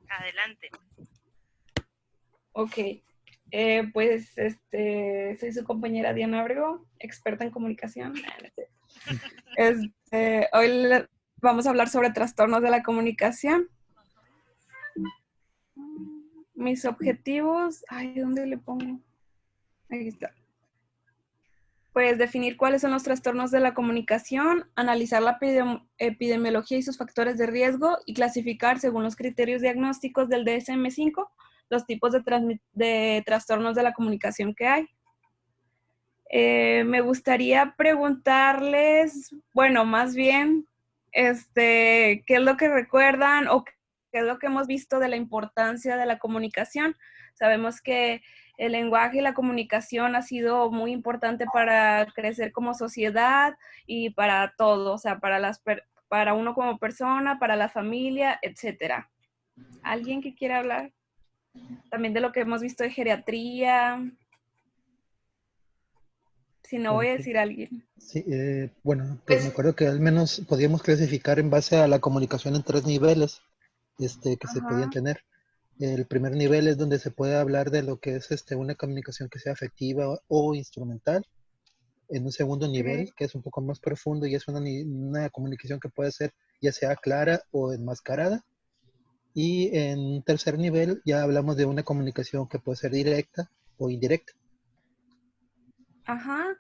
Adelante. Ok, pues soy su compañera Diana Abrego, experta en comunicación. Hoy vamos a hablar sobre trastornos de la comunicación. Mis objetivos, ay, ¿dónde le pongo? Ahí está. Pues definir cuáles son los trastornos de la comunicación, analizar la epidemiología y sus factores de riesgo y clasificar según los criterios diagnósticos del DSM-5 los tipos de trastornos de la comunicación que hay. Me gustaría preguntarles, bueno, más bien, ¿qué es lo que recuerdan o qué es lo que hemos visto de la importancia de la comunicación? Sabemos que el lenguaje y la comunicación ha sido muy importante para crecer como sociedad y para todo, o sea, para uno como persona, para la familia, etcétera. ¿Alguien que quiera hablar? También de lo que hemos visto de geriatría. Si no, voy a Ok. decir a alguien. Sí, bueno, pues me acuerdo que al menos podíamos clasificar en base a la comunicación en tres niveles que se podían Ajá. tener. El primer nivel es donde se puede hablar de lo que es una comunicación que sea afectiva o instrumental. En un segundo nivel, Okay. que es un poco más profundo y es una comunicación que puede ser ya sea clara o enmascarada. Y en un tercer nivel ya hablamos de una comunicación que puede ser directa o indirecta. Ajá,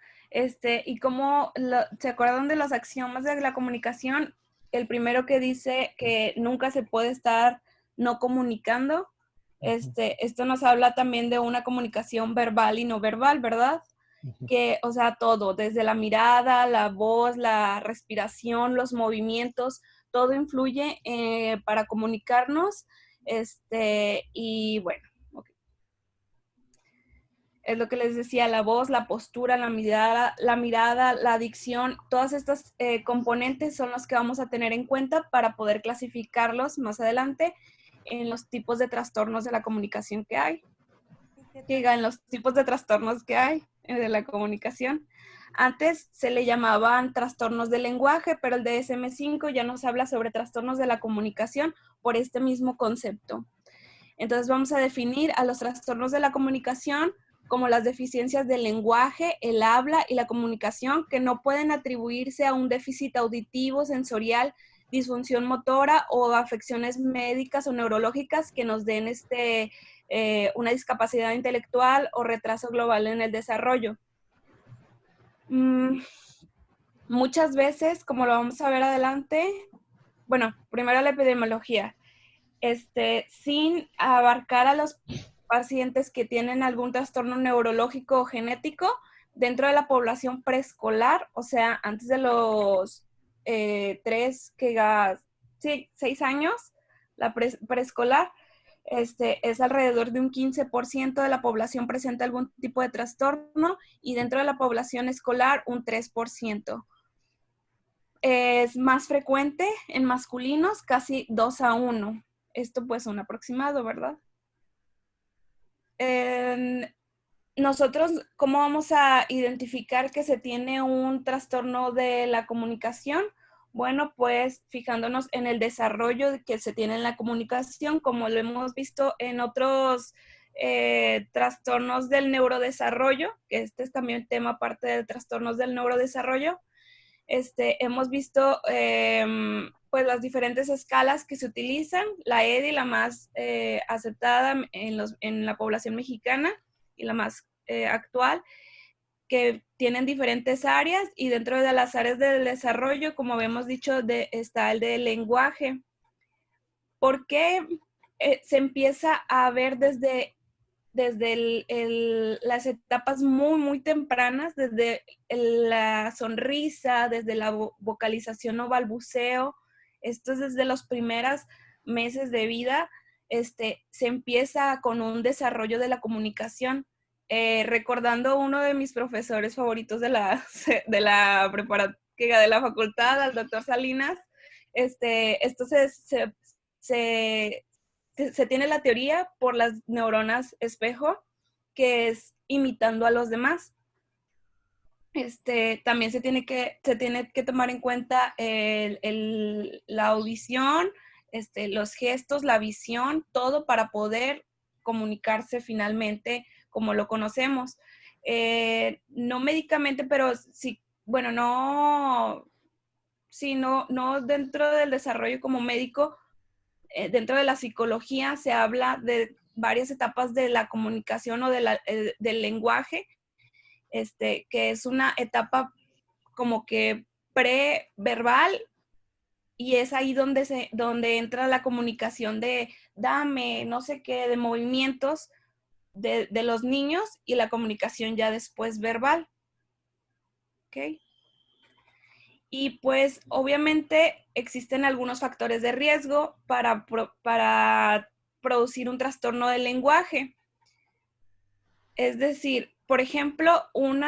y cómo, ¿se acuerdan de los axiomas de la comunicación? El primero que dice que nunca se puede estar no comunicando. Ujú, Esto nos habla también de una comunicación verbal y no verbal, ¿verdad? ujú. Que, o sea, todo, desde la mirada, la voz, la respiración, los movimientos, todo influye para comunicarnos. Y bueno, ok. Es lo que les decía, la voz, la postura, la dicción, todas estas componentes son los que vamos a tener en cuenta para poder clasificarlos más adelante en los tipos de trastornos de la comunicación que hay. En los tipos de trastornos que hay de la comunicación. Antes se le llamaban trastornos del lenguaje, pero el DSM-5 ya nos habla sobre trastornos de la comunicación por este mismo concepto. Entonces vamos a definir a los trastornos de la comunicación como las deficiencias del lenguaje, el habla y la comunicación que no pueden atribuirse a un déficit auditivo, sensorial, disfunción motora o afecciones médicas o neurológicas que nos den una discapacidad intelectual o retraso global en el desarrollo. Muchas veces, como lo vamos a ver adelante, bueno, primero la epidemiología. Sin abarcar a los pacientes que tienen algún trastorno neurológico o genético dentro de la población preescolar, o sea, antes de los 6 años, la preescolar, es alrededor de un 15% de la población presenta algún tipo de trastorno y dentro de la población escolar un 3%. Es más frecuente en masculinos, casi 2-1. Esto pues un aproximado, ¿verdad? Nosotros, ¿cómo vamos a identificar que se tiene un trastorno de la comunicación? Bueno, pues fijándonos en el desarrollo que se tiene en la comunicación, como lo hemos visto en otros trastornos del neurodesarrollo, que este es también tema aparte de trastornos del neurodesarrollo. Hemos visto pues las diferentes escalas que se utilizan, la EDI, la más aceptada en la población mexicana y la más actual, que tienen diferentes áreas y dentro de las áreas del desarrollo, como habíamos dicho, está el del lenguaje. ¿Por qué se empieza a ver desde las etapas muy, muy tempranas, desde la sonrisa, desde la vocalización o balbuceo? Esto es desde los primeros meses de vida, se empieza con un desarrollo de la comunicación. Recordando uno de mis profesores favoritos de la preparatoria, de la facultad, al doctor Salinas, esto se, se tiene la teoría por las neuronas espejo, que es imitando a los demás. También se tiene que tomar en cuenta la audición, los gestos, la visión, todo para poder comunicarse finalmente como lo conocemos. No médicamente, pero sí, bueno, no, sí, no dentro del desarrollo como médico, dentro de la psicología se habla de varias etapas de la comunicación o del lenguaje, que es una etapa como que preverbal, y es ahí donde entra la comunicación de dame, no sé qué, de movimientos de los niños, y la comunicación ya después verbal. ¿Ok? Y pues obviamente existen algunos factores de riesgo para producir un trastorno del lenguaje. Es decir, por ejemplo, un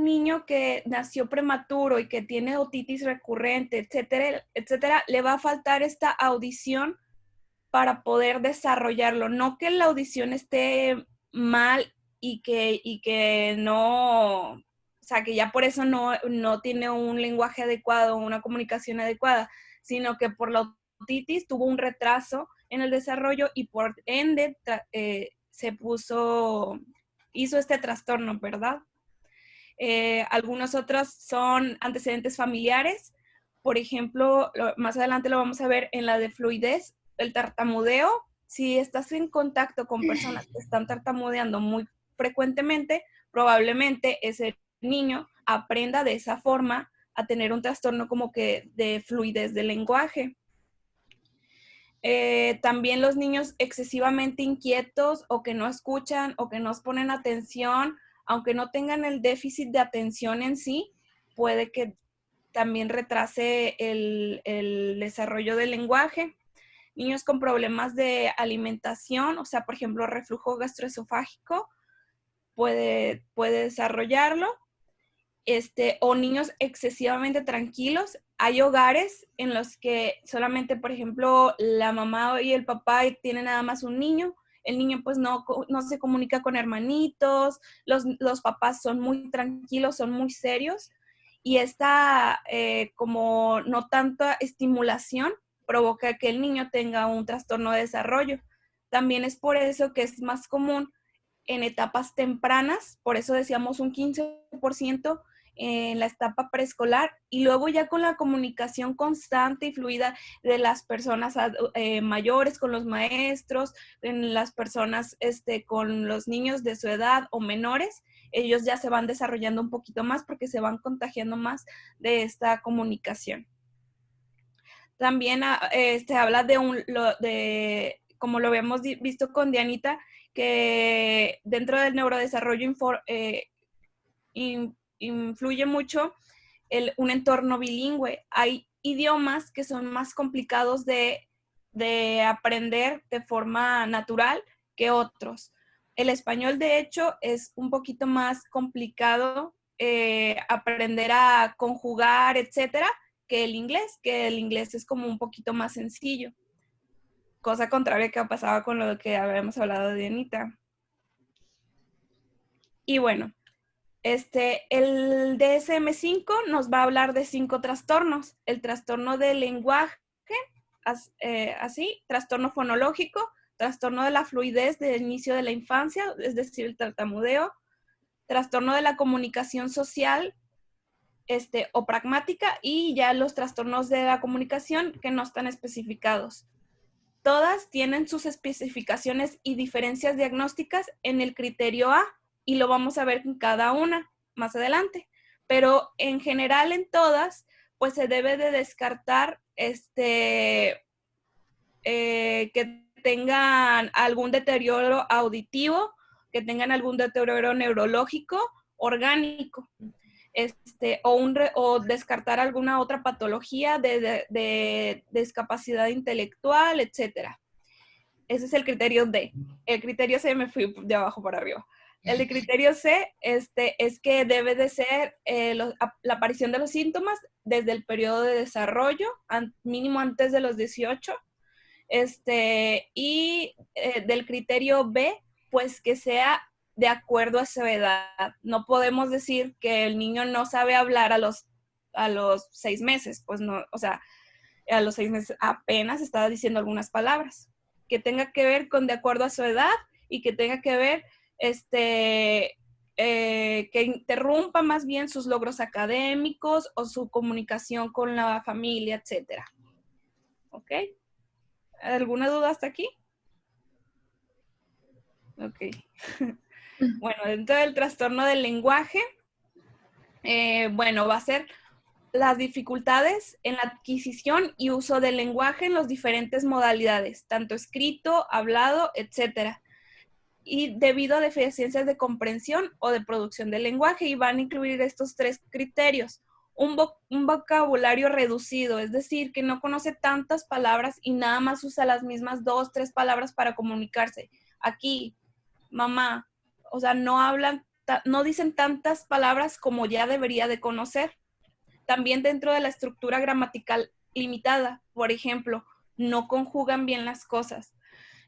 niño que nació prematuro y que tiene otitis recurrente, etcétera, etcétera, le va a faltar esta audición para poder desarrollarlo. No que la audición esté mal y que no, o sea, que ya por eso no tiene un lenguaje adecuado, una comunicación adecuada, sino que por la otitis tuvo un retraso en el desarrollo y por ende hizo este trastorno, ¿verdad? Algunos otros son antecedentes familiares. Por ejemplo, más adelante lo vamos a ver en la de fluidez, el tartamudeo. Si estás en contacto con personas que están tartamudeando muy frecuentemente, probablemente ese niño aprenda de esa forma a tener un trastorno como que de fluidez del lenguaje. También los niños excesivamente inquietos o que no escuchan o que no ponen atención, aunque no tengan el déficit de atención en sí, puede que también retrase el desarrollo del lenguaje. Niños con problemas de alimentación, o sea, por ejemplo, reflujo gastroesofágico, puede desarrollarlo. O niños excesivamente tranquilos. Hay hogares en los que solamente, por ejemplo, la mamá y el papá tienen nada más un niño. El niño pues no se comunica con hermanitos, los papás son muy tranquilos, son muy serios, y esta como no tanta estimulación provoca que el niño tenga un trastorno de desarrollo. También es por eso que es más común en etapas tempranas, por eso decíamos un 15% en la etapa preescolar, y luego ya con la comunicación constante y fluida de las personas mayores con los maestros, en las personas con los niños de su edad o menores, ellos ya se van desarrollando un poquito más porque se van contagiando más de esta comunicación. También habla de, como lo habíamos visto con Dianita, que dentro del neurodesarrollo influye mucho un entorno bilingüe. Hay idiomas que son más complicados de aprender de forma natural que otros. El español, de hecho, es un poquito más complicado aprender a conjugar, etcétera, que el inglés es como un poquito más sencillo. Cosa contraria que pasaba con lo que habíamos hablado de Anita. Y bueno, el DSM-5 nos va a hablar de 5 trastornos. El trastorno del lenguaje, así, trastorno fonológico, trastorno de la fluidez del inicio de la infancia, es decir, el tartamudeo, trastorno de la comunicación social, o pragmática, y ya los trastornos de la comunicación que no están especificados. Todas tienen sus especificaciones y diferencias diagnósticas en el criterio A, y lo vamos a ver en cada una más adelante. Pero en general en todas, pues se debe de descartar que tengan algún deterioro auditivo, que tengan algún deterioro neurológico, orgánico. O descartar alguna otra patología de discapacidad intelectual, etcétera. Ese es el criterio D. El criterio C me fui de abajo para arriba. El de criterio C es que debe de ser la aparición de los síntomas desde el periodo de desarrollo, mínimo antes de los 18. Y del criterio B, pues que sea de acuerdo a su edad. No podemos decir que el niño no sabe hablar a los 6 meses, pues no, o sea, A los 6 meses apenas estaba diciendo algunas palabras que tenga que ver con de acuerdo a su edad y que tenga que ver, que interrumpa más bien sus logros académicos o su comunicación con la familia, etcétera. ¿Ok? ¿Alguna duda hasta aquí? Ok. Bueno, dentro del trastorno del lenguaje, bueno, va a ser las dificultades en la adquisición y uso del lenguaje en las diferentes modalidades, tanto escrito, hablado, etcétera. Y debido a deficiencias de comprensión o de producción del lenguaje, y van a incluir estos 3 criterios. Un vocabulario reducido, es decir, que no conoce tantas palabras y nada más usa las mismas 2, 3 palabras para comunicarse. Aquí, mamá, o sea, no dicen tantas palabras como ya debería de conocer. También dentro de la estructura gramatical limitada, por ejemplo, no conjugan bien las cosas.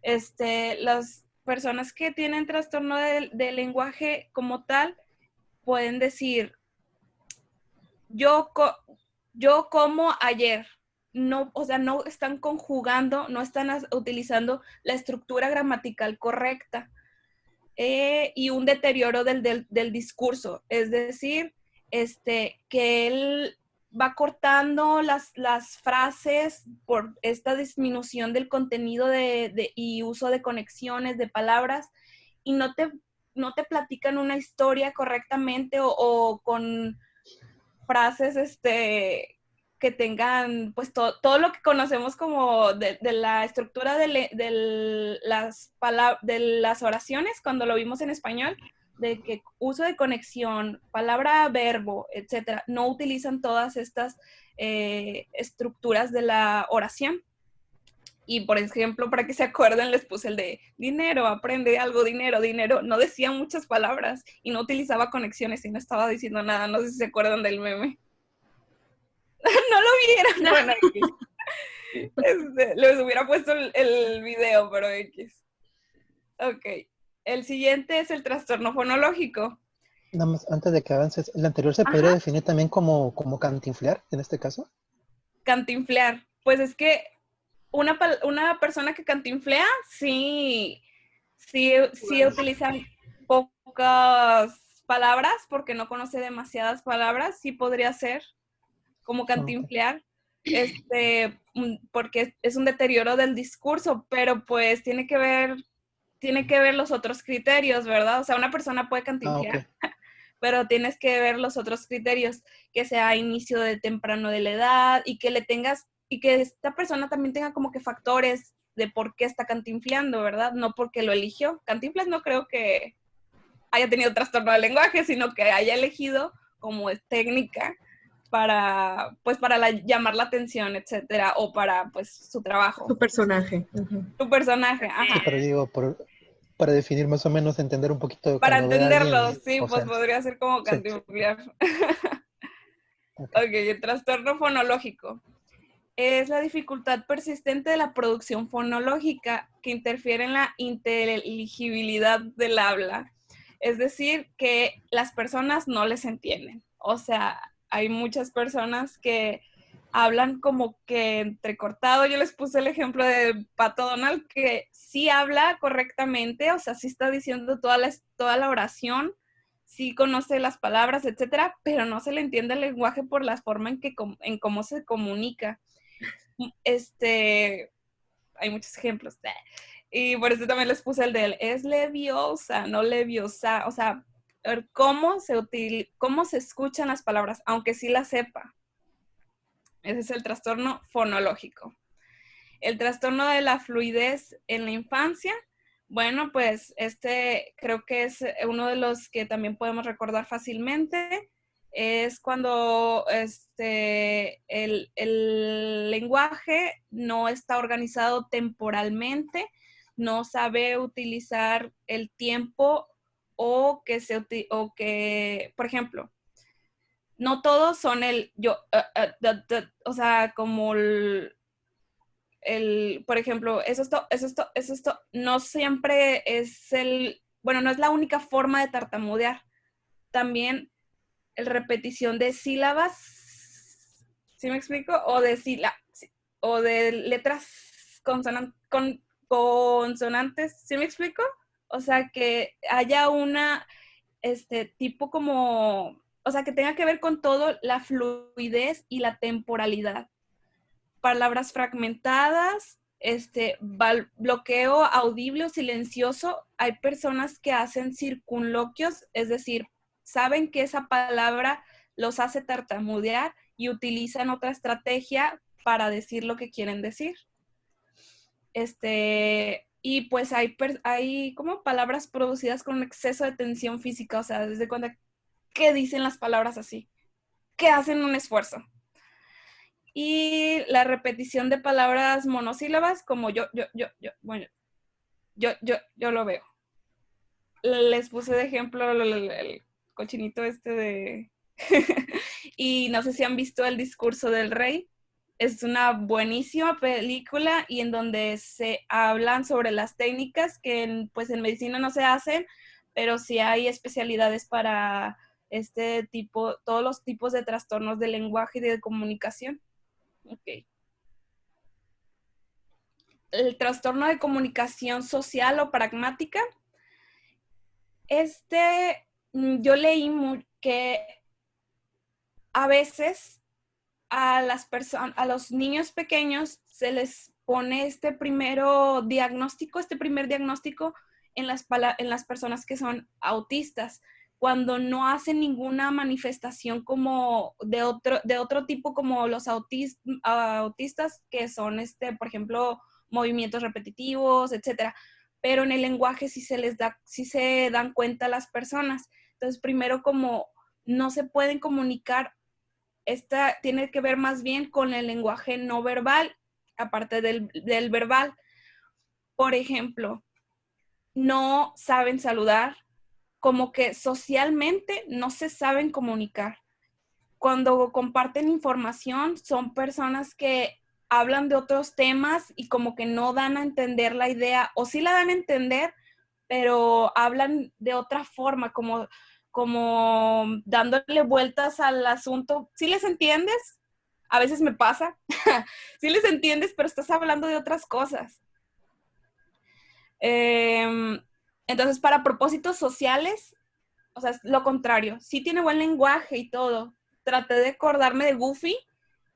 Las personas que tienen trastorno del lenguaje como tal pueden decir, yo como ayer. No, o sea, no están conjugando, no están utilizando la estructura gramatical correcta. Y un deterioro del discurso, es decir, que él va cortando las frases por esta disminución del contenido y uso de conexiones, de palabras, y no te platican una historia correctamente o con frases que tengan pues todo lo que conocemos como de la estructura de las oraciones cuando lo vimos en español, de que uso de conexión, palabra, verbo, etcétera, no utilizan todas estas estructuras de la oración. Y, por ejemplo, para que se acuerden, les puse el de dinero, aprende algo, dinero, dinero. No decía muchas palabras y no utilizaba conexiones y no estaba diciendo nada. No sé si se acuerdan del meme. No lo vieron. Bueno, les hubiera puesto el video, pero X. Ok. El siguiente es el trastorno fonológico. Nada más, antes de que avances, ¿el anterior se podría definir también como cantinflear, en este caso? Cantinflear. Pues es que una persona que cantinflea, sí utiliza pocas palabras, porque no conoce demasiadas palabras, sí podría ser como cantinflear, porque es un deterioro del discurso, pero pues tiene que ver los otros criterios, ¿verdad? O sea, una persona puede cantinflear, pero tienes que ver los otros criterios, que sea inicio de temprano de la edad y que esta persona también tenga como que factores de por qué está cantinfleando, ¿verdad? No porque lo eligió. Cantinflas no creo que haya tenido trastorno del lenguaje, sino que haya elegido como técnica para llamar la atención, etcétera, o para, pues, su trabajo. Su personaje. Su personaje, ajá. Sí, pero digo, para definir más o menos, entender un poquito Para cuando ve a entenderlo, alguien, sí, pues podría ser como cantinflear. Ok, el trastorno fonológico. Es la dificultad persistente de la producción fonológica que interfiere en la inteligibilidad del habla. Es decir, que las personas no les entienden. O sea, hay muchas personas que hablan como que entrecortado. Yo les puse el ejemplo de Pato Donald, que sí habla correctamente, o sea, sí está diciendo toda la oración, sí conoce las palabras, etcétera, pero no se le entiende el lenguaje por la forma en cómo se comunica. Hay muchos ejemplos. Y por eso también les puse el de él. Es leviosa, no leviosa. O sea, cómo se escuchan las palabras, aunque sí las sepa. Ese es el trastorno fonológico. El trastorno de la fluidez en la infancia. Bueno, pues creo que es uno de los que también podemos recordar fácilmente. Es cuando el lenguaje no está organizado temporalmente, no sabe utilizar el tiempo o que, por ejemplo, no todos son o sea, como por ejemplo, eso, no siempre es bueno, no es la única forma de tartamudear. También repetición de sílabas, ¿sí me explico? O de o de letras consonantes, ¿sí me explico? O sea, que haya una, tipo como, o sea, que tenga que ver con todo la fluidez y la temporalidad. Palabras fragmentadas, bloqueo audible o silencioso. Hay personas que hacen circunloquios, es decir, saben que esa palabra los hace tartamudear y utilizan otra estrategia para decir lo que quieren decir. Y pues hay como palabras producidas con un exceso de tensión física, o sea, desde cuando, ¿qué dicen las palabras así? ¿Qué hacen un esfuerzo? Y la repetición de palabras monosílabas, como bueno, yo lo veo. Les puse de ejemplo el cochinito de... y no sé si han visto El discurso del rey. Es una buenísima película y en donde se hablan sobre las técnicas que pues en medicina no se hacen, pero sí hay especialidades para todos los tipos de trastornos del lenguaje y de comunicación. Ok. El trastorno de comunicación social o pragmática. Yo leí que a veces a los niños pequeños se les pone este primer diagnóstico en las personas que son autistas, cuando no hacen ninguna manifestación como de otro tipo, como los autistas, que son, por ejemplo, movimientos repetitivos, etcétera. Pero en el lenguaje sí se dan cuenta las personas. Entonces, primero, como no se pueden comunicar, esta tiene que ver más bien con el lenguaje no verbal, aparte del verbal. Por ejemplo, no saben saludar, como que socialmente no se saben comunicar. Cuando comparten información, son personas que hablan de otros temas y como que no dan a entender la idea, o sí la dan a entender, pero hablan de otra forma, como dándole vueltas al asunto. ¿Sí les entiendes? A veces me pasa. Sí les entiendes, pero estás hablando de otras cosas. Entonces, para propósitos sociales, o sea, es lo contrario. Sí tiene buen lenguaje y todo. Traté de acordarme de Goofy.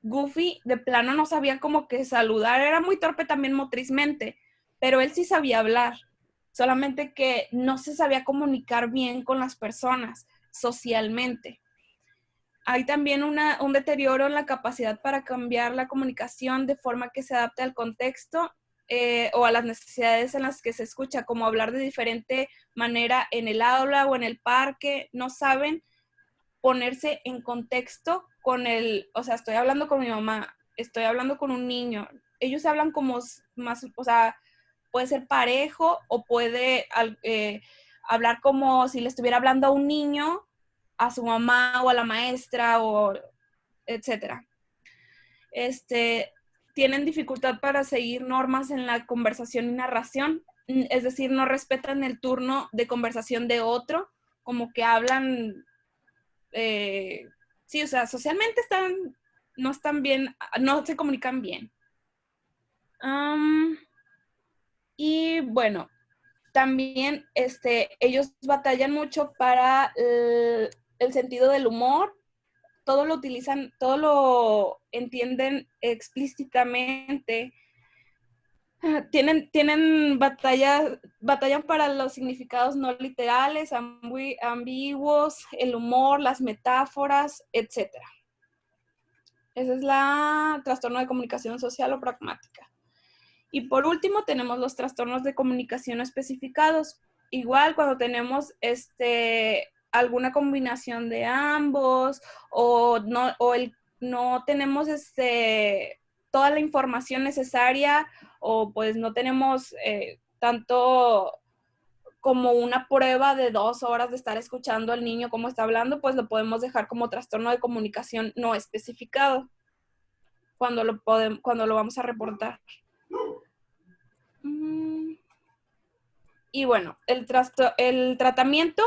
Goofy de plano no sabía como que saludar. Era muy torpe también motrizmente, pero él sí sabía hablar. Solamente que no se sabía comunicar bien con las personas socialmente. Hay también un deterioro en la capacidad para cambiar la comunicación de forma que se adapte al contexto o a las necesidades en las que se escucha, como hablar de diferente manera en el aula o en el parque. No saben ponerse en contexto o sea, estoy hablando con mi mamá, estoy hablando con un niño. Ellos hablan como más, o sea, puede ser parejo o puede hablar como si le estuviera hablando a un niño, a su mamá o a la maestra, o etcétera. Tienen dificultad para seguir normas en la conversación y narración, es decir, no respetan el turno de conversación de otro, como que hablan, sí, o sea, socialmente no están bien, no se comunican bien. Y bueno, también ellos batallan mucho para el sentido del humor. Todo lo utilizan, todo lo entienden explícitamente. Tienen batallan para los significados no literales, ambiguos, el humor, las metáforas, etc. Esa es la trastorno de comunicación social o pragmática. Y por último, tenemos los trastornos de comunicación especificados. Igual cuando tenemos alguna combinación de ambos o no tenemos toda la información necesaria, o pues no tenemos tanto como una prueba de 2 horas de estar escuchando al niño cómo está hablando, pues lo podemos dejar como trastorno de comunicación no especificado cuando lo vamos a reportar. Y bueno, el tratamiento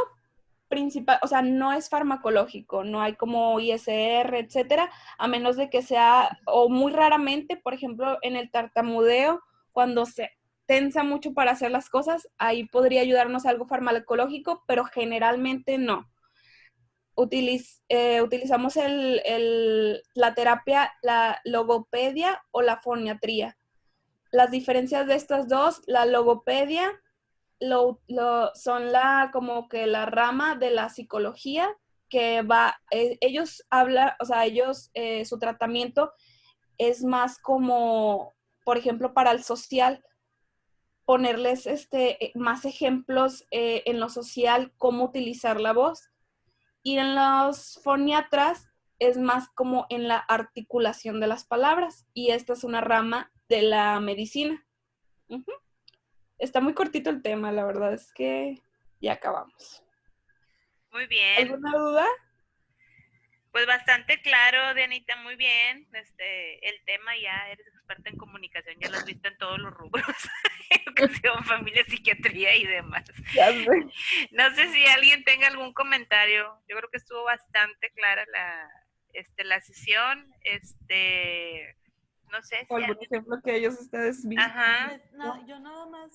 principal, o sea, no es farmacológico, no hay como ISR, etcétera, a menos de que sea, o muy raramente, por ejemplo, en el tartamudeo, cuando se tensa mucho para hacer las cosas, ahí podría ayudarnos algo farmacológico, pero generalmente no. Utilizamos la terapia, la logopedia o la foniatría. Las diferencias de estas dos, la logopedia son como que la rama de la psicología que va, ellos hablan, o sea, su tratamiento es más como, por ejemplo, para el social, ponerles más ejemplos en lo social, cómo utilizar la voz. Y en los foniatras es más como en la articulación de las palabras. Y esta es una rama de la medicina. Uh-huh. Está muy cortito el tema, la verdad es que ya acabamos. Muy bien. ¿Alguna duda? Pues bastante claro, Dianita, muy bien. El tema, ya eres experta en comunicación, ya lo has visto en todos los rubros, educación, familia, psiquiatría y demás. Ya sé. No sé si alguien tenga algún comentario. Yo creo que estuvo bastante clara la sesión. No sé si ¿O algún ejemplo que ustedes vieron? Ajá. No, yo nada más.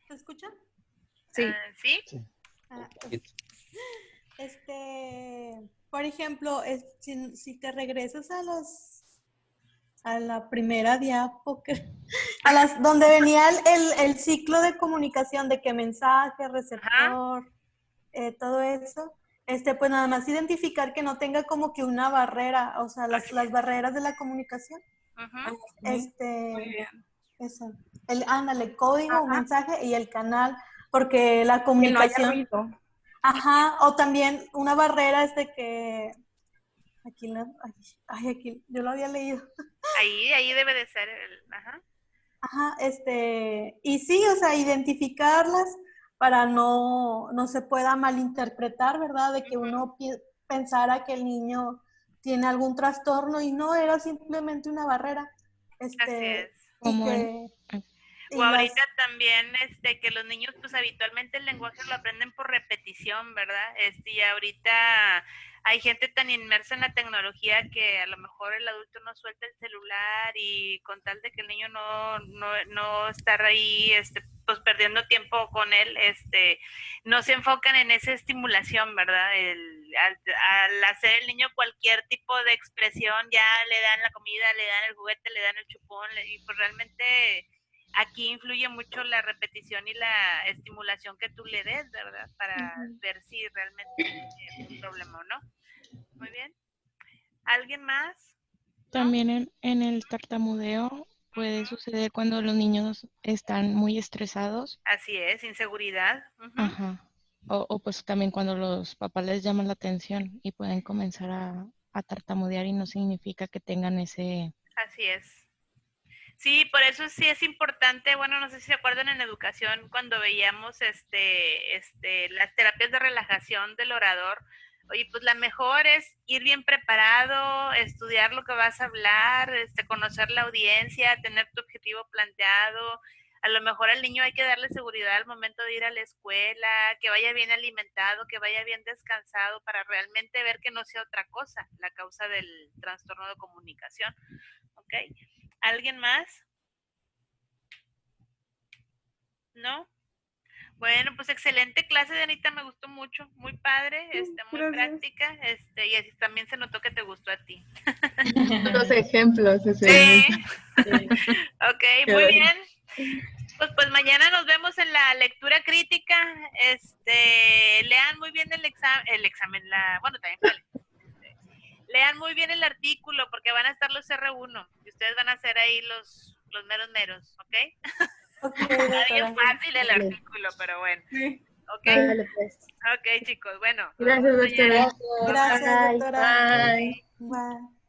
¿Te escuchan? Sí. ¿Sí? Sí. Por ejemplo, si te regresas a la primera diapo, donde venía el ciclo de comunicación, de que mensaje, receptor, todo eso, pues nada más identificar que no tenga como que una barrera, o sea, las barreras de la comunicación. Ajá. Muy bien. Eso. Ándale, código, mensaje y el canal, porque la comunicación. Que no haya ruido. Ajá, o también una barrera es de que aquí yo lo había leído. Ahí debe de ser Ajá, y sí, o sea, identificarlas para no se pueda malinterpretar, ¿verdad? De que uno pensara que el niño tiene algún trastorno y no, era simplemente una barrera. Así es. Y o ahorita también, que los niños, pues habitualmente el lenguaje lo aprenden por repetición, ¿verdad? Y ahorita hay gente tan inmersa en la tecnología que a lo mejor el adulto no suelta el celular y con tal de que el niño no estar ahí, pues perdiendo tiempo con él, no se enfocan en esa estimulación, ¿verdad? Al hacer el niño cualquier tipo de expresión, ya le dan la comida, le dan el juguete, le dan el chupón, y pues realmente aquí influye mucho la repetición y la estimulación que tú le des, ¿verdad? Para ver si realmente es un problema o no. Muy bien. ¿Alguien más? ¿No? También en el tartamudeo puede suceder cuando los niños están muy estresados. Así es, inseguridad. Ajá. O pues también cuando los papás les llaman la atención y pueden comenzar a tartamudear y no significa que tengan ese... Así es. Sí, por eso sí es importante, bueno, no sé si se acuerdan en educación cuando veíamos las terapias de relajación del orador. Oye, pues la mejor es ir bien preparado, estudiar lo que vas a hablar, conocer la audiencia, tener tu objetivo planteado. A lo mejor al niño hay que darle seguridad al momento de ir a la escuela, que vaya bien alimentado, que vaya bien descansado, para realmente ver que no sea otra cosa la causa del trastorno de comunicación. ¿Ok? ¿Alguien más? ¿No? Bueno, pues excelente clase, Dianita, me gustó mucho, muy padre, muy práctica, y así también se notó que te gustó a ti. Los ejemplos. Sí. Ok, muy bien. Pues mañana nos vemos en la lectura crítica. Lean muy bien el examen, bueno, también lean muy bien el artículo porque van a estar los R1 y ustedes van a hacer ahí los meros, ¿ok? Está bien fácil el artículo, pero bueno. Sí. Ok. Vale, pues. Ok, chicos, bueno. Gracias, doctora. Gracias, doctora. Bye. Bye.